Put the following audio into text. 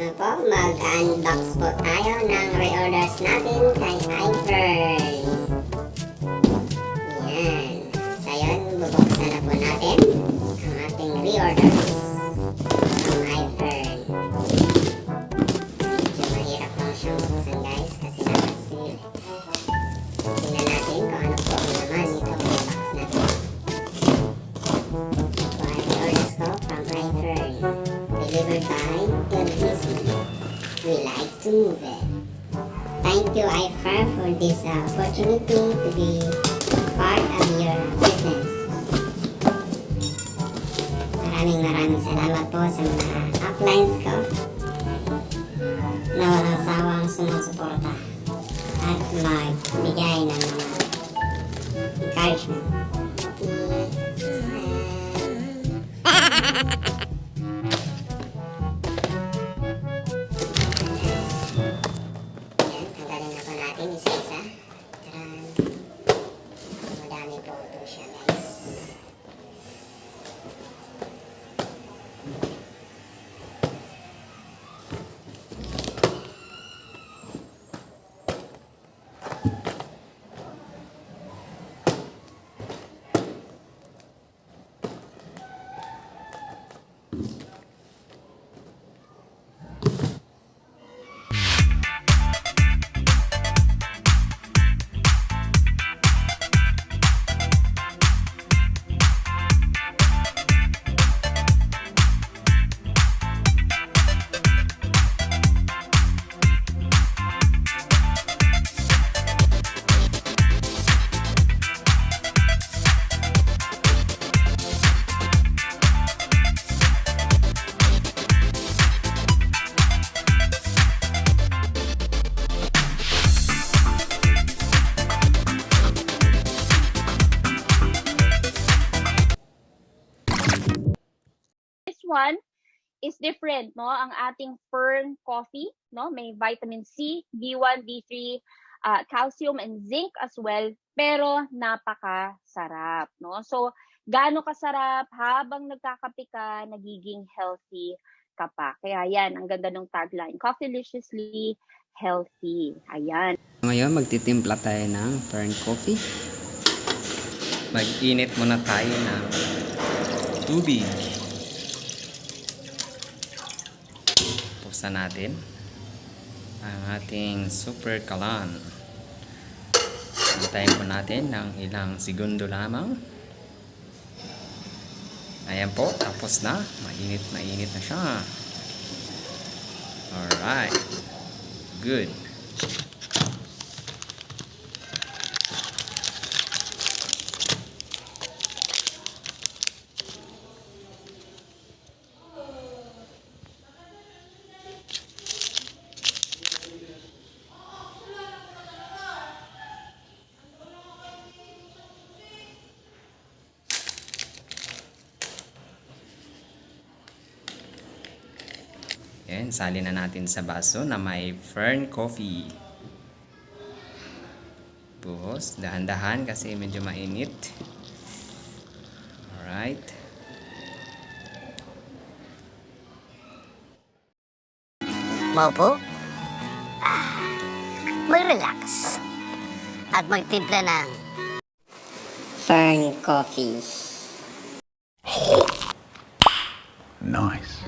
Ano po, mag-unbox po tayo ng reorders natin kay Fern. Yan. So yun, bubuksan na po natin ang ating reorders from Fern. Medyo mahirap lang siyang buksan guys kasi nakasil. Tingnan natin kung ano po ang laman nito ang box natin. So ay reorders ko from Fern. Delivered by We like to move it. Thank you, Fern, for this opportunity to be part of your business. Maraming salamat po sa mga uplines ko na walang sawang sumusuporta at magbigay ng mga encouragement. Isa-isa. Taran. Madami po ito siya guys. One is different, no? Ang ating Fern coffee, no? May vitamin C, B1, B3, calcium and zinc as well, pero napakasarap, no? So, gaano kasarap habang nagkakape ka, nagiging healthy ka pa. Kaya yan, ang ganda ng tagline, Coffeeliciously Healthy. Ayan. Ngayon, magtitimpla tayo ng Fern coffee. Mag-init muna tayo ng tubig. Buksan natin ang ating super kalan. Antayin po natin ng ilang segundo lamang. Ayan po, tapos na. Mainit na siya. Alright. Good. Yan, salin na natin sa baso na may Fern coffee. Buhos, dahan-dahan kasi medyo mainit. Alright. Maupo. Mag-relax. At magtimpla ng Fern coffee. Nice.